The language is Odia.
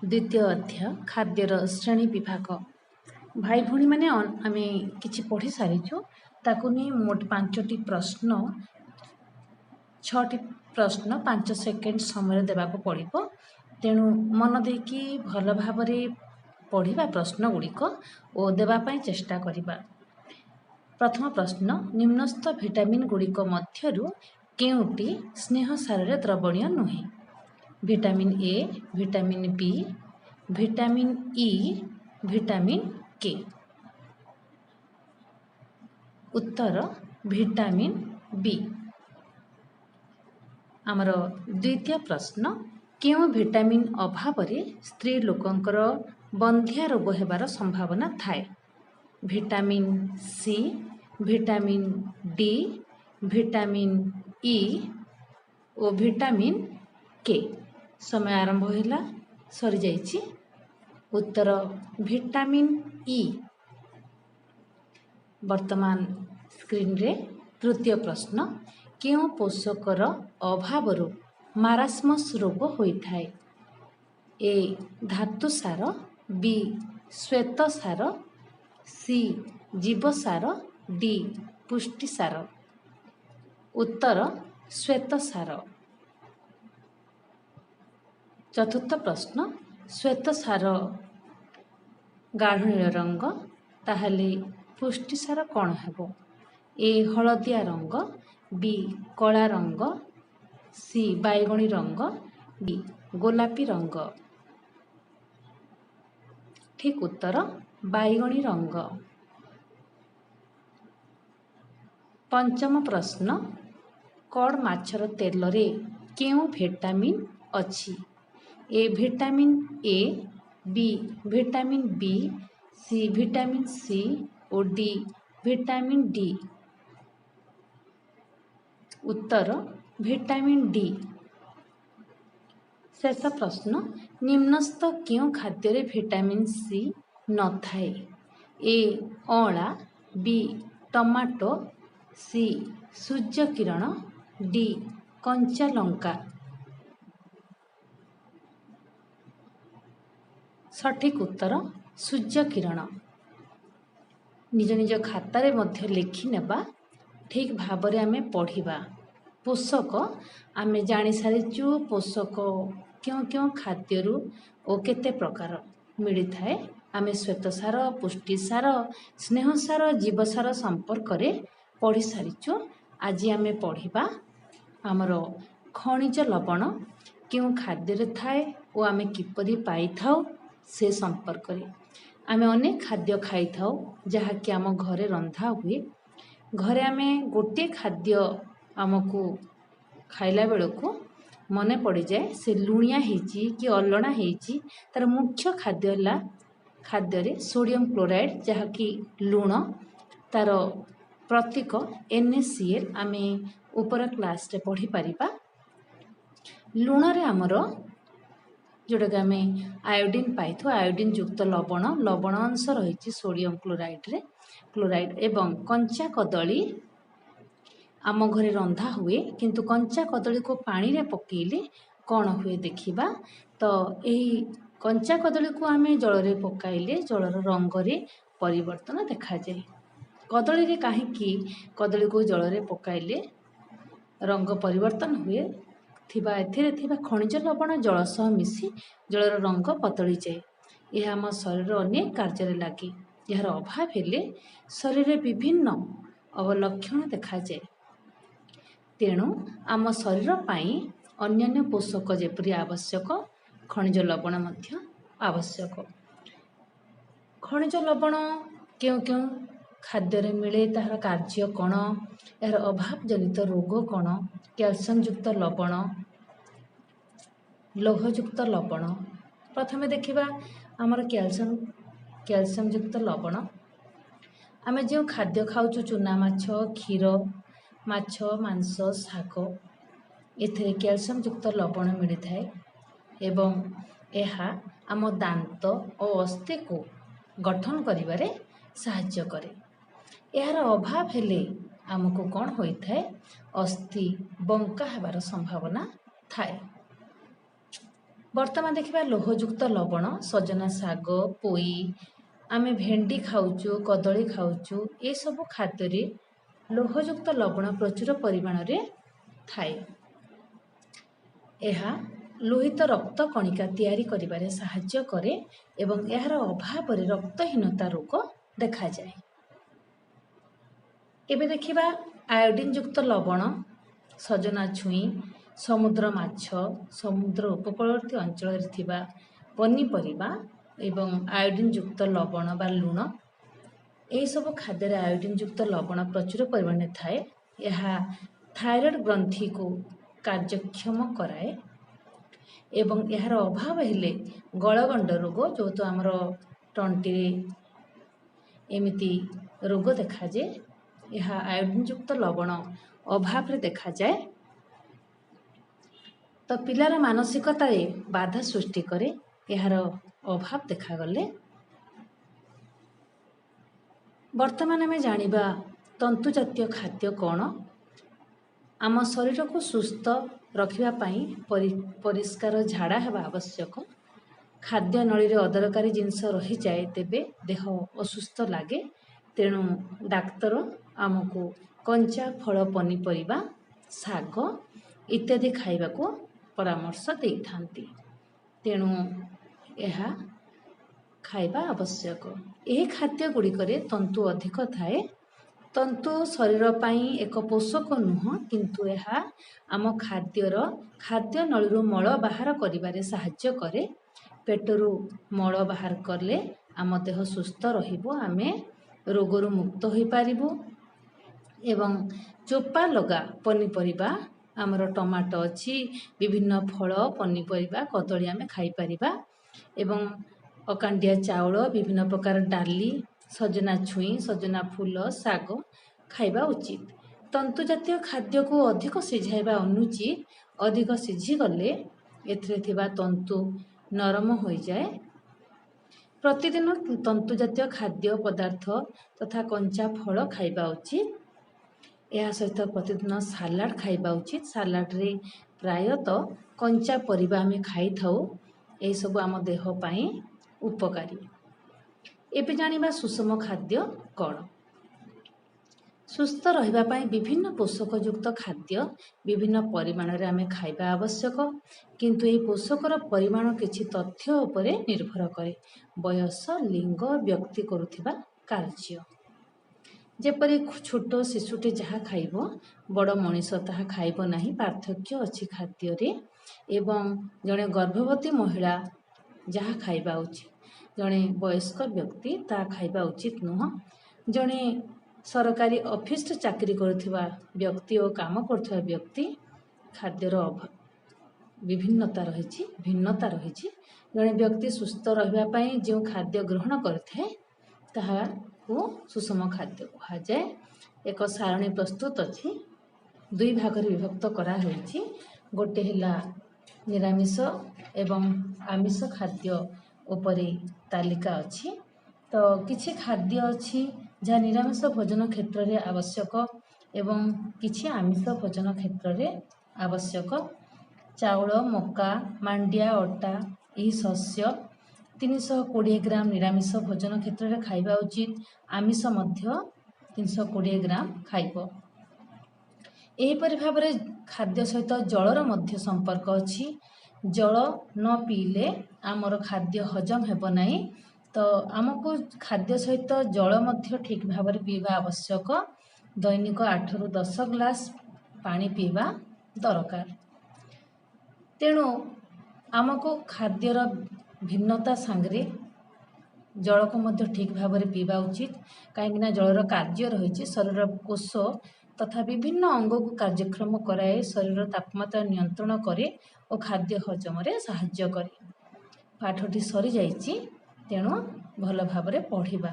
द्वितीय अध्याय खाद्यर श्रेणी विभाग। भाई भौणी मैंने आम कि पढ़ी सारीचु ताकू नहीं मोट 5टी प्रश्न 6टी प्रश्न 5 सेकेंड समय देवाक पड़ो। तेणु मन देकी भल भाव पढ़ा प्रश्न गुड़िक और देवाई चेष्टा करवा। प्रथम प्रश्न निम्नस्थ विटामिन गुड़िक मध्यरु केउटी स्नेह सार द्रवणीय नुहे? Vitamin A, vitamin B, vitamin E, vitamin K. उत्तर विटामिन बी। आमर द्वितीय प्रश्न क्यों विटामिन अभाव स्त्री लोकंकर बंधिया रोग हेबार संभावना थाए? Vitamin C, vitamin D, vitamin E और विटामिन के। समय आरंभ होला सरी जाइछि। उत्तर विटामिन ई। वर्तमान स्क्रीन रे तृतीय प्रश्न क्यों पोषकर अभाव मारास्मस रोग होता है? ए धातु सार, बी श्वेत सार, सी जीवसार, डी पुष्टि सार। उत्तर श्वेत सार। चतुर्थ प्रश्न श्वेत सार गाढ़ नील रंग ताहले पुष्टि सार कौन हेबो? ए हलदिया रंग, बी कला रंग, सी बैगणी रंग, डी गोलापी रंग। ठीक उत्तर बैगणी रंग। पंचम प्रश्न कड़ माछर तेल रे केउ विटामिन अछि? A vitamin A, B vitamin B, C vitamin C और डी विटामिन डी। उत्तर विटामिन डी। शेष प्रश्न निम्नस्थ क्यों खाद्य विटामिन सी न थाए? ए अँला, बी टमाटो, सी सूर्य किरण, डी कंचा लंका। सठिक उत्तर सूर्य किरण। निज निज खातार मध्य लिखि नेबा। ठीक भाव आमे पढ़िबा। पोषक आमे जानी सारिचु पोषक क्यों क्यों खाद्यरु और केते प्रकार मिली थाए। आमे श्वेत सार, पुष्टि सार, स्नेह सार, जीवसार संपर्क रे पढ़ी सारिचु। आज आमे पढ़िबा आमर खनिज लवण क्यों खाद्य थाए और आमे किपरि पाई थाउ से संपर्क रे। आमे अनेक खाद्य खाई थाउ जहाँकि आम घरे रंधा हुए। घरे आमे गोटे खाद्य आमको खाइला बेलू मने पड़ जाए से लुणिया हेची कि अलणा हेची। तार मुख्य खाद्य है खाद्य रे सोडियम क्लोराइड जहाँकि लुण। तार प्रतीक NaCl आमे ऊपर क्लास रे पढ़ी पारिबा। लुण रे आमर जोटा कि आमे आयोडीन पाई थो आयोडीन युक्त लवण लवण अंश रही सोडियम क्लोराइड एवं कंचा कदली आम घरे रंधा हुए किंतु कंचा कदली को पानी रे पकेइले कौन हुए देखिबा। तो यही कंचा कदली को आमे जल रे पकाइले जलर रंग रे परिवर्तन देखा जाए। कदली रे काहेकि कदली को जल रे पकाइले रंग परिवर्तन हुए थिबा एथिरे थिबा खनिज लवण जल सह मिसी जलर रंग बदली जाए। यह आम शरीर अनेक कार्य लगे। यार अभाव हेले शरीर विभिन्न अवलक्षण देखा जाए। तेणु आम शरीर पाई अन्यान्य पोषक जेपरि आवश्यक खनिज लवण मध्य आवश्यक। खनिज लवण क्यों क्यों खाद्य रे मिले तार कार्य कौन, यार अभाव जनित रोग कौन? कैल्शियम युक्त लवण, लौहयुक्त लवण। प्रथमे देखिबा आमर कैल्शियम युक्त लवण। आमे जो खाद्य खाऊचु चूना माछ, क्षीर, माछ, मांस, शाग एथिरे कैल्शियम युक्त लवण मिली थाए एवं एहा आम दांत और अस्थि को गठन करिबारे सहाय्य करे। यार अभाव हेले आमको कौन होइथाए? अस्थि बंका हेबार संभावना थाए। ବର୍ତ୍ତମାନ ଦେଖିବା ଲୌହଯୁକ୍ତ ଲବଣ। ସଜନା ଶାଗ, ପୋଇ, ଆମେ ଭେଣ୍ଡି ଖାଉଛୁ, କଦଳୀ ଖାଉଛୁ, ଏସବୁ ଖାଦ୍ୟରେ ଲୌହଯୁକ୍ତ ଲବଣ ପ୍ରଚୁର ପରିମାଣରେ ଥାଏ। ଏହା ଲୋହିତ ରକ୍ତ କଣିକା ତିଆରି କରିବାରେ ସାହାଯ୍ୟ କରେ ଏବଂ ଏହାର ଅଭାବରେ ରକ୍ତହୀନତା ରୋଗ ଦେଖାଯାଏ। ଏବେ ଦେଖିବା ଆୟୋଡିନ୍ ଯୁକ୍ତ ଲବଣ। ସଜନା ଛୁଇଁ, ସମୁଦ୍ର ମାଛ, ସମୁଦ୍ର ଉପକୂଳବର୍ତ୍ତୀ ଅଞ୍ଚଳରେ ଥିବା ପନିପରିବା ଏବଂ ଆୟୋଡିନ୍ ଯୁକ୍ତ ଲବଣ ବା ଲୁଣ, ଏହିସବୁ ଖାଦ୍ୟରେ ଆୟୋଡିନ୍ ଯୁକ୍ତ ଲବଣ ପ୍ରଚୁର ପରିମାଣରେ ଥାଏ। ଏହା ଥାଇରଏଡ଼୍ ଗ୍ରନ୍ଥିକୁ କାର୍ଯ୍ୟକ୍ଷମ କରାଏ ଏବଂ ଏହାର ଅଭାବ ହେଲେ ଗଳଗଣ୍ଡ ରୋଗ, ଯେଉଁତ ଆମର ତଣ୍ଟିରେ ଏମିତି ରୋଗ ଦେଖାଯାଏ, ଏହା ଆୟୋଡିନ୍ ଯୁକ୍ତ ଲବଣ ଅଭାବରେ ଦେଖାଯାଏ। ତ ପିଲାର ମାନସିକତାରେ ବାଧା ସୃଷ୍ଟି କରେ ଏହାର ଅଭାବ ଦେଖାଗଲେ। ବର୍ତ୍ତମାନ ଆମେ ଜାଣିବା ତନ୍ତୁ ଜାତୀୟ ଖାଦ୍ୟ କ'ଣ। ଆମ ଶରୀରକୁ ସୁସ୍ଥ ରଖିବା ପାଇଁ ପରିଷ୍କାର ଝାଡ଼ା ହେବା ଆବଶ୍ୟକ। ଖାଦ୍ୟ ନଳୀରେ ଅଦରକାରୀ ଜିନିଷ ରହିଯାଏ ତେବେ ଦେହ ଅସୁସ୍ଥ ଲାଗେ। ତେଣୁ ଡାକ୍ତର ଆମକୁ କଞ୍ଚା ଫଳ, ପନିପରିବା, ଶାଗ ଇତ୍ୟାଦି ଖାଇବାକୁ ପରାମର୍ଶ ଦେଇଥାନ୍ତି। ତେଣୁ ଏହା ଖାଇବା ଆବଶ୍ୟକ। ଏହି ଖାଦ୍ୟ ଗୁଡ଼ିକରେ ତନ୍ତୁ ଅଧିକ ଥାଏ। ତନ୍ତୁ ଶରୀର ପାଇଁ ଏକ ପୋଷକ ନୁହଁ, କିନ୍ତୁ ଏହା ଆମ ଖାଦ୍ୟ ନଳୀରୁ ମଳ ବାହାର କରିବାରେ ସାହାଯ୍ୟ କରେ। ପେଟରୁ ମଳ ବାହାର କଲେ ଆମ ଦେହ ସୁସ୍ଥ ରହିବ, ଆମେ ରୋଗରୁ ମୁକ୍ତ ହୋଇପାରିବୁ। ଏବଂ ଚୋପା ଲଗା ପନିପରିବା, ଆମର ଟମାଟୋ ଅଛି, ବିଭିନ୍ନ ଫଳ, ପନିପରିବା, କଦଳୀ ଆମେ ଖାଇପାରିବା। ଏବଂ ଅକାଣ୍ଡିଆ ଚାଉଳ, ବିଭିନ୍ନ ପ୍ରକାର ଡାଲି, ସଜନା ଛୁଇଁ, ସଜନା ଫୁଲ, ଶାଗ ଖାଇବା ଉଚିତ। ତନ୍ତୁ ଜାତୀୟ ଖାଦ୍ୟକୁ ଅଧିକ ସିଝାଇବା ଅନୁଚିତ। ଅଧିକ ସିଝିଗଲେ ଏଥିରେ ଥିବା ତନ୍ତୁ ନରମ ହୋଇଯାଏ। ପ୍ରତିଦିନ ତନ୍ତୁ ଜାତୀୟ ଖାଦ୍ୟ ପଦାର୍ଥ ତଥା କଞ୍ଚା ଫଳ ଖାଇବା ଉଚିତ। ଏହା ସହିତ ପ୍ରତିଦିନ ସାଲାଡ଼ ଖାଇବା ଉଚିତ। ସାଲାଡ଼ରେ ପ୍ରାୟତଃ କଞ୍ଚା ପରିବା ଆମେ ଖାଇଥାଉ। ଏହିସବୁ ଆମ ଦେହ ପାଇଁ ଉପକାରୀ। ଏବେ ଜାଣିବା ସୁଷମ ଖାଦ୍ୟ କ'ଣ। ସୁସ୍ଥ ରହିବା ପାଇଁ ବିଭିନ୍ନ ପୋଷକଯୁକ୍ତ ଖାଦ୍ୟ ବିଭିନ୍ନ ପରିମାଣରେ ଆମେ ଖାଇବା ଆବଶ୍ୟକ। କିନ୍ତୁ ଏହି ପୋଷକର ପରିମାଣ କିଛି ତଥ୍ୟ ଉପରେ ନିର୍ଭର କରେ। ବୟସ, ଲିଙ୍ଗ, ବ୍ୟକ୍ତି କରୁଥିବା କାର୍ଯ୍ୟ। ଯେପରି ଛୋଟ ଶିଶୁଟି ଯାହା ଖାଇବ, ବଡ଼ ମଣିଷ ତାହା ଖାଇବ ନାହିଁ। ପାର୍ଥକ୍ୟ ଅଛି ଖାଦ୍ୟରେ। ଏବଂ ଜଣେ ଗର୍ଭବତୀ ମହିଳା ଯାହା ଖାଇବା ଉଚିତ, ଜଣେ ବୟସ୍କ ବ୍ୟକ୍ତି ତାହା ଖାଇବା ଉଚିତ ନୁହଁ। ଜଣେ ସରକାରୀ ଅଫିସରେ ଚାକିରି କରୁଥିବା ବ୍ୟକ୍ତି ଓ କାମ କରୁଥିବା ବ୍ୟକ୍ତି, ଖାଦ୍ୟର ଭିନ୍ନତା ରହିଛି। ଜଣେ ବ୍ୟକ୍ତି ସୁସ୍ଥ ରହିବା ପାଇଁ ଯେଉଁ ଖାଦ୍ୟ ଗ୍ରହଣ କରିଥାଏ ତାହାକୁ ସୁଷମ ଖାଦ୍ୟ କୁହାଯାଏ। ଏକ ସାରଣୀ ପ୍ରସ୍ତୁତ ଅଛି, 2 ଭାଗରେ ବିଭକ୍ତ କରାହୋଇଛି। ଗୋଟେ ହେଲା ନିରାମିଷ ଏବଂ ଆମିଷ ଖାଦ୍ୟ ଉପରେ ତାଲିକା ଅଛି। ତ କିଛି ଖାଦ୍ୟ ଅଛି ଯାହା ନିରାମିଷ ଭୋଜନ କ୍ଷେତ୍ରରେ ଆବଶ୍ୟକ ଏବଂ କିଛି ଆମିଷ ଭୋଜନ କ୍ଷେତ୍ରରେ ଆବଶ୍ୟକ। ଚାଉଳ, ମକା, ମାଣ୍ଡିଆ, ଅଟା, ଏହି ଶସ୍ୟ 320 ଗ୍ରାମ ନିରାମିଷ ଭୋଜନ କ୍ଷେତ୍ରରେ ଖାଇବା ଉଚିତ। ଆମିଷ ମଧ୍ୟ 320 ଗ୍ରାମ ଖାଇବ। ଏହିପରି ଭାବରେ ଖାଦ୍ୟ ସହିତ ଜଳର ମଧ୍ୟ ସମ୍ପର୍କ ଅଛି। ଜଳ ନ ପିଇଲେ ଆମର ଖାଦ୍ୟ ହଜମ ହେବ ନାହିଁ। ତ ଆମକୁ ଖାଦ୍ୟ ସହିତ ଜଳ ମଧ୍ୟ ଠିକ୍ ଭାବରେ ପିଇବା ଆବଶ୍ୟକ। ଦୈନିକ 8ରୁ 10 ଗ୍ଲାସ ପାଣି ପିଇବା ଦରକାର। ତେଣୁ ଆମକୁ ଖାଦ୍ୟର ଭିନ୍ନତା ସାଙ୍ଗରେ ଜଳକୁ ମଧ୍ୟ ଠିକ୍ ଭାବରେ ପିଇବା ଉଚିତ। କାହିଁକିନା ଜଳର କାର୍ଯ୍ୟ ରହିଛି, ଶରୀରର କୋଷ ତଥା ବିଭିନ୍ନ ଅଙ୍ଗକୁ କାର୍ଯ୍ୟକ୍ଷମ କରାଏ, ଶରୀରର ତାପମାତ୍ରା ନିୟନ୍ତ୍ରଣ କରେ ଓ ଖାଦ୍ୟ ହଜମରେ ସାହାଯ୍ୟ କରେ। ପାଠଟି ସରିଯାଇଛି, ତେଣୁ ଭଲ ଭାବରେ ପଢ଼ିବା।